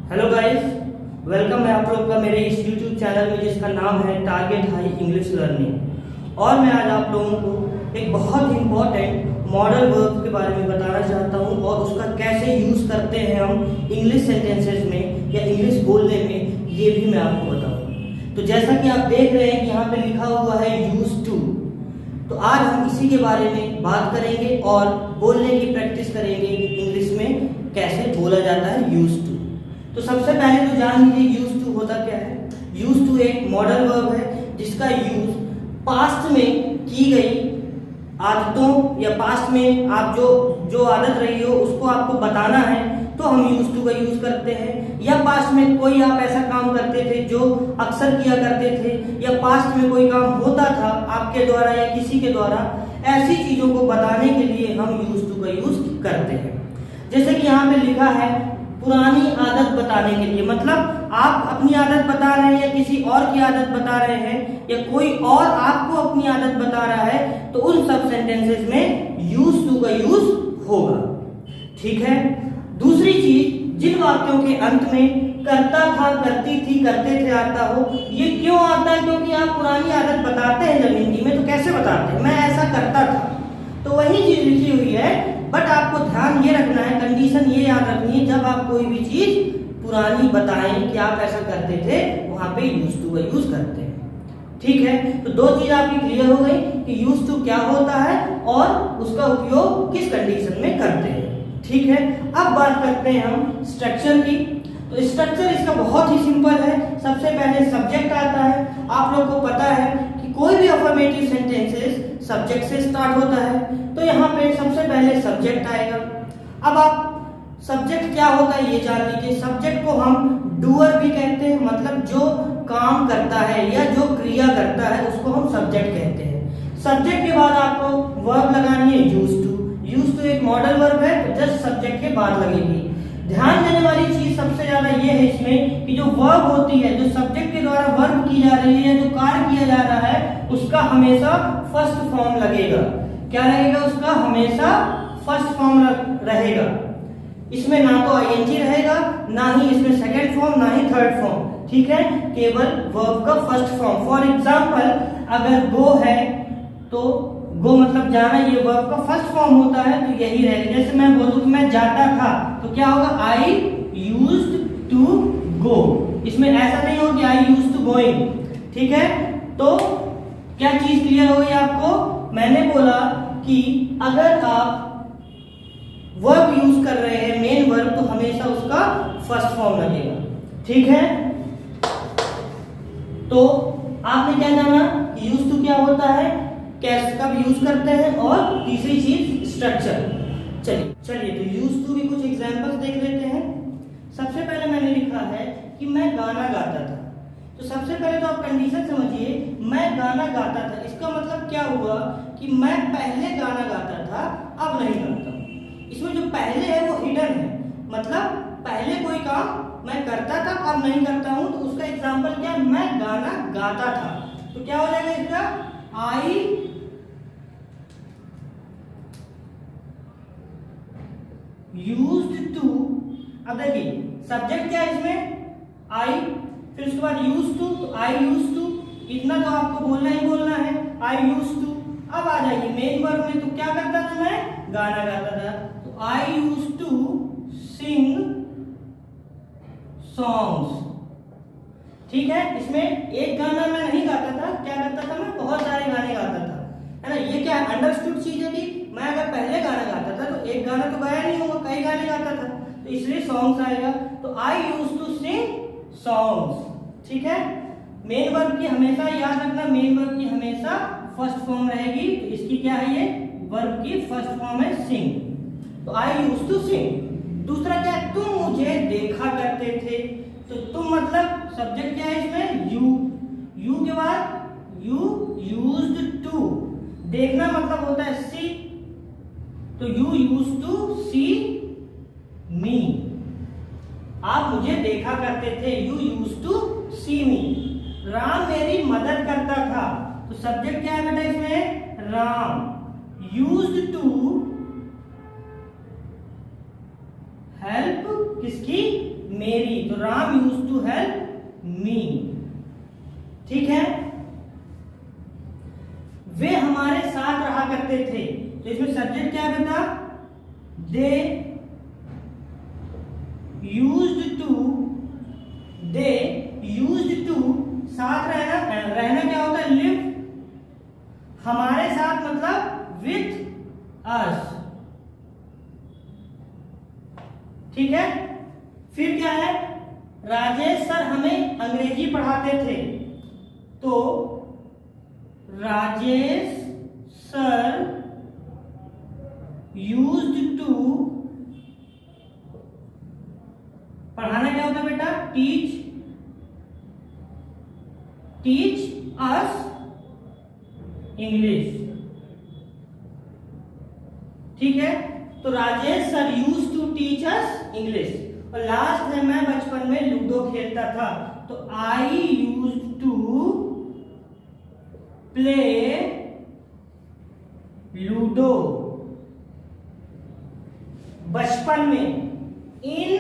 Hello guys, welcome है आप लोग का मेरे इस यूट्यूब चैनल में जिसका नाम है टारगेट हाई इंग्लिश लर्निंग। और मैं आज आप लोगों को एक बहुत ही इम्पोर्टेंट मॉडल वर्ब के बारे में बताना चाहता हूं और उसका कैसे यूज करते हैं हम इंग्लिश सेंटेंसेस में या इंग्लिश बोलने में, ये भी मैं आपको बताऊंगा। तो जैसा कि आप देख रहे हैं कि यहाँ पे लिखा हुआ है यूज टू, तो आज हम इसी के बारे में बात करेंगे और बोलने की प्रैक्टिस करेंगे इंग्लिश में कैसे बोला जाता है यूज टू। तो सबसे पहले तो जान लीजिए यूज टू होता क्या है। यूज टू एक मॉडल वर्ब है जिसका यूज पास्ट में की गई आदतों या पास्ट में आप जो आदत रही हो उसको आपको बताना है तो हम यूज टू का यूज करते हैं। या पास्ट में कोई आप ऐसा काम करते थे जो अक्सर किया करते थे, या पास्ट में कोई काम होता था आपके द्वारा या किसी के द्वारा, ऐसी चीजों को बताने के लिए हम यूज टू का यूज करते हैं। जैसे कि यहाँ पे लिखा है पुरानी आदत बताने के लिए, मतलब आप अपनी आदत बता रहे हैं या किसी और की आदत बता रहे हैं या कोई और आपको अपनी आदत बता रहा है, तो उन सब सेंटेंसेस में यूज टू का यूज होगा। ठीक है। दूसरी चीज, जिन वाक्यों के अंत में करता था, करती थी, करते थे आता हो, ये क्यों आता है? क्योंकि आप पुरानी आदत बताते हैं जब हिंदी में, तो कैसे बताते हैं? मैं ऐसा करता था, तो वही चीज लिखी हुई है। बट आपको ध्यान ये रखना है, कंडीशन ये याद रखनी है, जब आप कोई भी चीज पुरानी बताएं कि आप ऐसा करते थे, वहां पे यूज टू का यूज करते हैं। ठीक है। तो दो चीज आपकी क्लियर हो गई कि यूज टू क्या होता है और उसका उपयोग किस कंडीशन में करते हैं। ठीक है। अब बात करते हैं हम स्ट्रक्चर की। तो स्ट्रक्चर इसका बहुत ही सिंपल है। सबसे पहले सब्जेक्ट आता है। आप लोग को पता है कि कोई भी अफर्मेटिव सेंटेंसेस सब्जेक्ट से स्टार्ट होता है, तो यहाँ पे सबसे पहले सब्जेक्ट आएगा। अब आप सब्जेक्ट क्या होता है ये जान लीजिए। सब्जेक्ट को हम डूअर भी कहते हैं, मतलब जो काम करता है या जो क्रिया करता है उसको हम सब्जेक्ट कहते हैं। सब्जेक्ट के बाद आपको वर्ब लगानी है यूज टू। यूज टू एक मॉडल वर्ब है, तो जस्ट सब्जेक्ट के बाद लगेगी। ध्यान देने वाली चीज सबसे ज्यादा ये है इसमें कि जो वर्ब होती है, जो सब्जेक्ट के द्वारा वर्ब की जा रही है, जो कार्य किया जा रहा है, उसका हमेशा फर्स्ट फॉर्म लगेगा। क्या लगेगा? उसका हमेशा फर्स्ट फॉर्म रहेगा। इसमें ना तो आईएनजी रहेगा, ना ही इसमें सेकंड फॉर्म, ना ही थर्ड फॉर्म। ठीक है। केवल वर्ब का फर्स्ट फॉर्म। फॉर एग्जांपल, अगर गो है तो गो मतलब जाना, ये वर्ब का फर्स्ट फॉर्म होता है, तो यही रहेगा। जैसे मैं बोलूं कि मैं जाता था, तो क्या होगा? I used to go. इसमें ऐसा नहीं हो कि आई यूज्ड टू गोइंग। ठीक है। तो क्या चीज क्लियर हो गई आपको? मैंने बोला कि अगर आप वर्ब यूज कर रहे हैं, मेन वर्ब, तो हमेशा उसका फर्स्ट फॉर्म लगेगा। ठीक है। तो आपने क्या जाना कि यूज टू क्या होता है, कैसे कब यूज करते हैं, और तीसरी चीज स्ट्रक्चर। चलिए तो यूज टू भी कुछ एग्जांपल्स देख लेते हैं। सबसे पहले मैंने लिखा है कि मैं गाना गाता था। तो सबसे पहले तो आप कंडीशन समझिए, मैं गाना गाता था, इसका मतलब क्या हुआ कि मैं पहले गाना गाता था, अब नहीं गाता हूं। इसमें जो पहले है वो हिडन है, मतलब पहले कोई काम मैं करता था अब नहीं करता हूं, तो उसका एग्जांपल क्या? मैं गाना गाता था। तो क्या हो जाएगा इसका? I used to. अब देखिए सब्जेक्ट क्या है इसमें? आई, फिर उसके बाद यूज टू, तो आई यूज टू। इतना तो आपको बोलना ही बोलना है, आई यूज टू। अब आ जाइए मेन वर्ब में, तो क्या करता था मैं? गाना गाता था, तो आई यूज टू सिंग सॉन्ग्स। ठीक है। इसमें एक गाना मैं नहीं गाता था, क्या करता था? मैं बहुत सारे गाने गाता था, है ना। ये क्या अंडरस्टूड चीज है कि मैं अगर पहले गाना गाता था तो एक गाना तो गाया नहीं होगा, कई गाने गाता था, तो इसलिए सॉन्ग्स आएगा। तो आई यूज टू सिंग सॉन्ग्स। ठीक है। मेन वर्ब की हमेशा याद रखना, मेन वर्ब की हमेशा फर्स्ट फॉर्म रहेगी। तो इसकी क्या है? ये वर्ब की फर्स्ट फॉर्म है सिंग। तो आई यूज टू सिंग। दूसरा क्या है? तुम मुझे देखा करते थे। तो तुम मतलब सब्जेक्ट क्या है इसमें? यू। यू के बाद यू यूज्ड टू। देखना मतलब होता है सी, तो यू यूज्ड टू सी मी। आप मुझे देखा करते थे, यू यूज्ड टू सी मी। राम मेरी मदद करता था, तो सब्जेक्ट क्या है बेटा इसमें? राम। यूज्ड टू हेल्प किसकी? मेरी, तो Ram used to help me. ठीक है, वे हमारे साथ रहा करते थे, तो इसमें सब्जेक्ट क्या है बेटा, दे यूज्ड टू, साथ रहना, रहना क्या होता है, लिव, हमारे साथ मतलब विथ अस। ठीक है, फिर क्या है, राजेश सर हमें अंग्रेजी पढ़ाते थे, तो राजेश सर यूज्ड टू, पढ़ाना क्या होता है बेटा, टीच अस इंग्लिश। ठीक है, तो Rajesh sir used to teach us English. और लास्ट में, मैं बचपन में लूडो खेलता था, तो I used to play ludo बचपन में, इन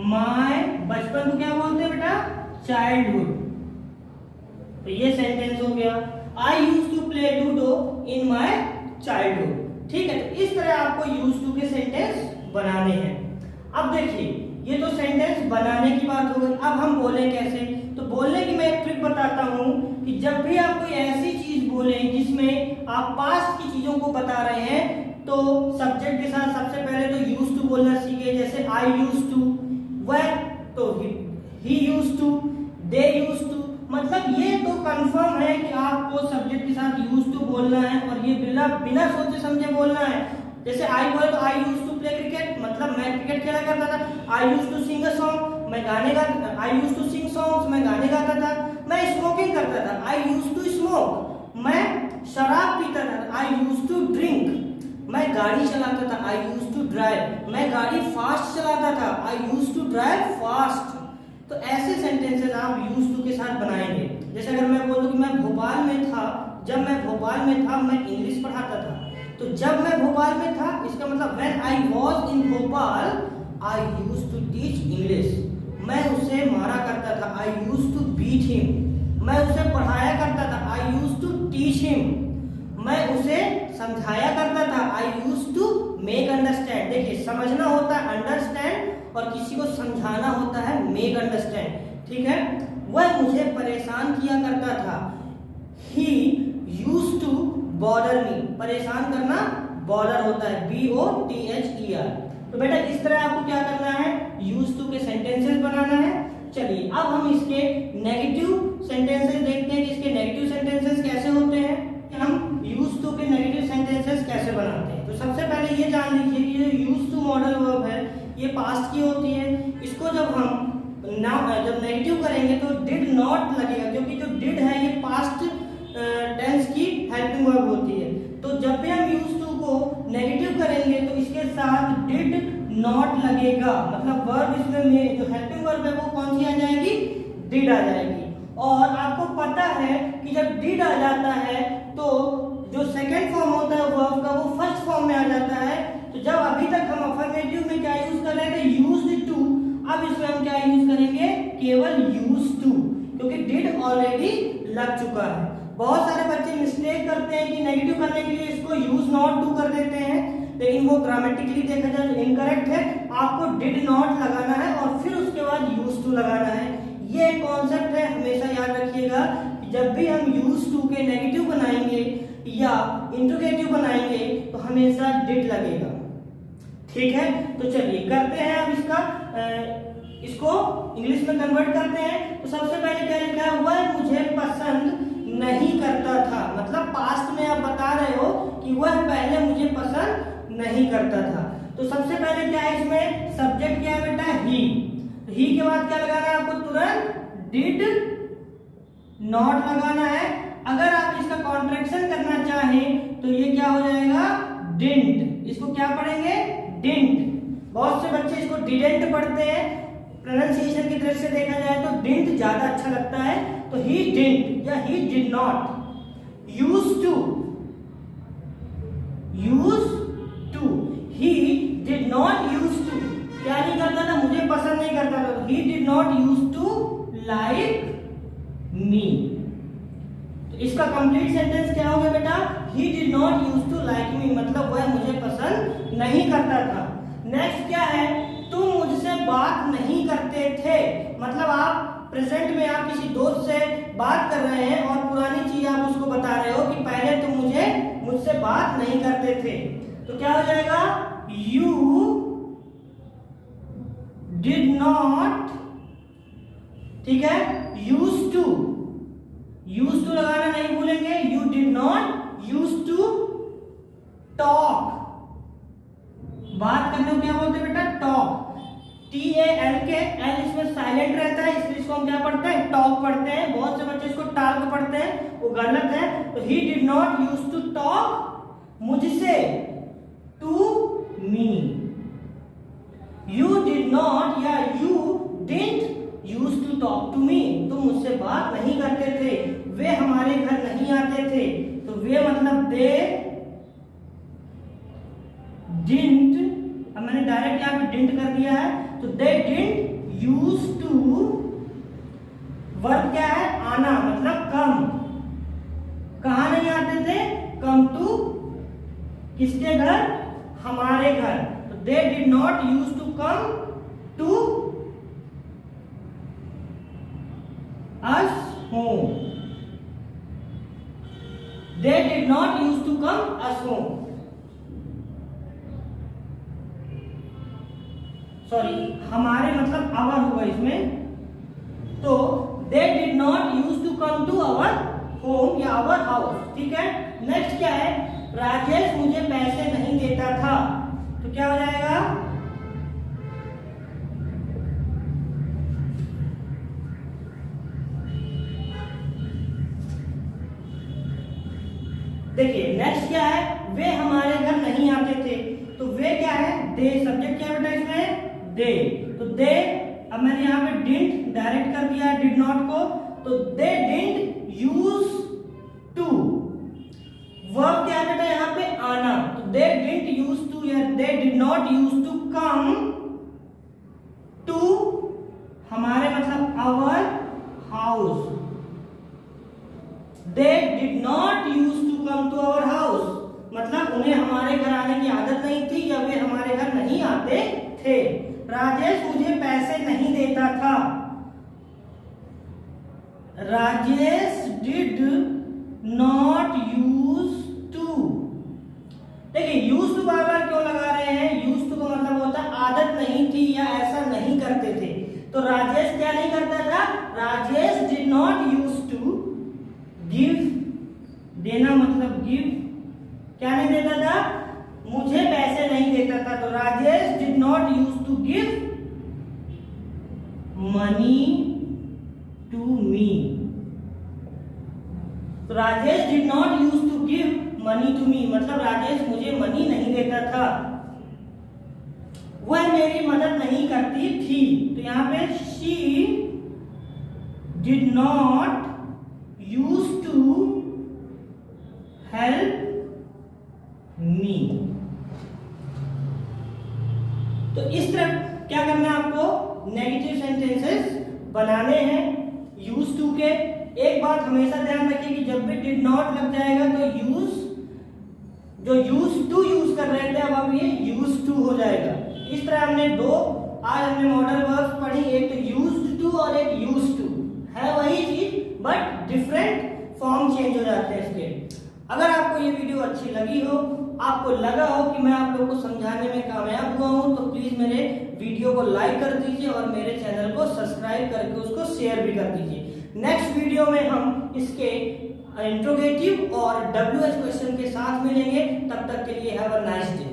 माय, बचपन को क्या बोलते हैं बेटा, चाइल्डहुड। तो ये सेंटेंस हो गया, I used to play ludo in my childhood. ठीक है, तो इस तरह आपको यूज्ड टू के सेंटेंस बनाने हैं। अब देखिए, ये तो सेंटेंस बनाने की बात हो गई, अब हम बोलें कैसे। तो बोलने की मैं एक ट्रिक बताता हूं कि जब भी आप कोई ऐसी चीज बोले जिसमें आप पास्ट की चीजों को बता रहे हैं, तो सब्जेक्ट के साथ सबसे पहले तो यूज्ड टू बोलना सीखे। जैसे आई यूज्ड टू, वह, तो he used to, they used to, मतलब ये तो कंफर्म है कि आपको सब्जेक्ट के साथ यूज्ड टू बोलना है, और ये बिना सोचे समझे बोलना है। जैसे आई बोले तो I used to play cricket, मतलब मैं क्रिकेट खेला करता था। I used to sing a song, मैं गाने गाता, I used to sing songs, मैं गाने गाता था। मैं स्मोकिंग करता था, आई यूज्ड टू स्मोक, मैं शराब पीता था। आई यूज्ड टू ड्रिंक, मैं गाड़ी चलाता था। आई यूज्ड टू ड्राइव, मैं गाड़ी फास्ट चलाता था। I used to drive fast. तो ऐसे सेंटेंसेस आप यूज्ड टू के साथ बनाएंगे। जैसे अगर मैं बोलूं कि मैं भोपाल में था, जब मैं भोपाल में था मैं इंग्लिश पढ़ाता था, तो जब मैं भोपाल में था, इसका मतलब when I was in Bhopal I used to teach English. मैं उसे मारा करता था, I used to beat him. मैं उसे पढ़ाया करता था, I used to teach him. मैं उसे समझाया करता था, I used to make understand. देखिए, समझना होता है अंडरस्टैंड, और किसी को समझाना होता है मेक अंडरस्टैंड। ठीक है, वह मुझे परेशान किया करता था, he used to bother me. परेशान करना बॉदर होता है, BOTHER। तो बेटा इस तरह आपको क्या करना है, यूज्ड टू के सेंटेंसेस बनाना है। चलिए अब हम इसके नेगेटिव सेंटेंसेस देखते हैं कि इसके नेगेटिव सेंटेंसेस कैसे होते हैं, कि हम यूज्ड टू के नेगेटिव सेंटेंसेस कैसे बनाते हैं। तो सबसे पहले ये जान लीजिए कि जो यूज्ड टू मॉडल वर्ब है ये पास्ट की होती है। इसको जब हम जब नेगेटिव करेंगे तो डिड नॉट लगेगा, क्योंकि जो डिड है ये पास्ट टेंस की हेल्पिंग वर्ब होती है। तो जब भी हम यूज्ड टू को नेगेटिव करेंगे तो इसके साथ डिड नॉट लगेगा, मतलब वर्ब इसमें जो हेल्पिंग वर्ब है वो कौन सी आ जाएगी, डिड आ जाएगी। और आपको पता है कि जब डिड आ जाता है तो जो सेकंड फॉर्म होता है वर्ब का वो फर्स्ट फॉर्म में आ जाता है। तो जब अभी तक हम अफर्मेटिव में क्या यूज कर रहे थे, यूज्ड टू, अब इसमें हम क्या यूज करेंगे, केवल यूज्ड टू, क्योंकि डिड ऑलरेडी लग चुका है। बहुत सारे बच्चे मिस्टेक करते हैं कि नेगेटिव करने के लिए इसको यूज नॉट टू कर देते हैं, लेकिन वो ग्रामेटिकली देखा जाए तो इनकरेक्ट है। आपको डिड नॉट लगाना है और फिर उसके बाद यूज टू लगाना है। ये कॉन्सेप्ट है, हमेशा याद रखिएगा। जब भी हम यूज टू के नेगेटिव बनाएंगे या इंट्रोगेटिव बनाएंगे तो हमेशा डिड लगेगा। ठीक है, तो चलिए करते हैं अब इसको इंग्लिश में कन्वर्ट करते हैं। तो सबसे पहले क्या लिखा है, वह मुझे पसंद नहीं करता था, मतलब पास्ट में आप बता रहे हो कि वह पहले मुझे पसंद नहीं करता था। तो सबसे पहले क्या है, इसमें सब्जेक्ट क्या है बेटा, ही के बाद क्या लगाना है आपको, तुरंत डिड नॉट लगाना है। अगर आप इसका कॉन्ट्रैक्शन करना चाहें तो ये क्या हो जाएगा, डिडंट। इसको क्या पढ़ेंगे, डिडंट। बहुत से बच्चे इसको डिडंट पढ़ते हैं। प्रोनाउंसिएशन की दृष्टि से देखा जाए तो डिडंट ज्यादा अच्छा लगता है। तो ही डिडंट या he did not. Used to, he did not used to, क्या नहीं करता था, he did not use to like me. तो इसका कंप्लीट सेंटेंस क्या हो गया बेटा? He did not use to like me, मतलब वह मुझे पसंद नहीं करता था। नेक्स्ट क्या है? तुम मुझसे बात नहीं करते थे, मतलब आप प्रेजेंट में आप किसी दोस्त से बात कर रहे हैं और पुरानी चीज आप उसको बता रहे हो कि पहले तुम मुझसे बात नहीं करते थे। तो क्या हो जाएगा? यू डिड नॉट, ठीक है, यूज टू लगाना नहीं भूलेंगे। You did not use to talk, बात करने को क्या बोलते हैं बेटा? टॉक। TAL के एल इसमें साइलेंट रहता है, इसलिए इसको हम क्या पढ़ते हैं? टॉक पढ़ते हैं। बहुत से बच्चे इसको टाल के पढ़ते हैं, वो गलत है। तो he did not use to talk मुझसे, to me. You did not या you didn't use to talk to me, तुम मुझसे बात नहीं करते थे, वे हमारे घर नहीं आते थे। तो वे मतलब दे डिडंट, अब मैंने डायरेक्ट यहाँ पे डिडंट कर दिया है, तो they didn't use to, verb क्या है? आना, मतलब कम। कहाँ नहीं आते थे? कम टू, किसके घर? हमारे घर। तो they did not use to come to us home, they did not use to come us home, sorry हमारे मतलब आवर होगा इसमें। तो they did not use to come to our home या आवर हाउस, ठीक है। नेक्स्ट क्या है? राजेश मुझे पैसे नहीं देता था, तो क्या हो जाएगा? देखिए नेक्स्ट क्या है? वे हमारे घर नहीं आते थे, तो वे क्या है? दे। सब्जेक्ट क्या बेटा इसमें? दे। तो दे, अब मैंने यहाँ पे डिडंट डायरेक्ट कर दिया है डिड नॉट को, तो they didn't use to. Verb क्या है बेटा यहाँ पे? आना। तो दे डिडंट यूज टू या they did not use to come to, हमारे मतलब our house. They did not use to come to our house, मतलब उन्हें हमारे घर आने की आदत नहीं थी या वे हमारे घर नहीं आते थे। राजेश मुझे पैसे नहीं देता था, Rajesh did not use to. देखिए यूज टू बार बार क्यों लगा रहे हैं? यूज टू का मतलब होता है आदत नहीं थी या ऐसा नहीं करते थे। तो राजेश क्या नहीं करता था? Rajesh did not use to give, देना मतलब गिव, क्या नहीं देता था? मुझे पैसे नहीं देता था। तो Rajesh did not use to give money to me, तो Rajesh did not use to give money to me, मतलब राजेश मुझे मनी नहीं देता था, वह मेरी मदद नहीं करती थी। तो यहाँ पे she did not use to help me. तो इस तरह क्या करना है आपको? नेगेटिव सेंटेंसेस बनाने हैं यूज टू के। एक बात हमेशा ध्यान रखिए कि जब भी डिड नॉट लग जाएगा तो यूज, जो यूज टू यूज कर रहे थे अब ये यूज टू हो जाएगा। इस तरह हमने आज हमने मॉडल वर्ब्स पढ़ी, एक तो यूज्ड टू और एक यूज्ड टू, है वही चीज बट डिफरेंट फॉर्म चेंज हो जाते हैं इसके। अगर आपको ये वीडियो अच्छी लगी हो, आपको लगा हो कि मैं आप लोगों को समझाने में कामयाब हुआ हूं, तो प्लीज मेरे वीडियो को लाइक कर दीजिए और मेरे चैनल को सब्सक्राइब करके उसको शेयर भी कर दीजिए। नेक्स्ट वीडियो में हम इसके इंट्रोगेटिव और WH क्वेश्चन के साथ मिलेंगे। तब तक के लिए हैव अ नाइस डे।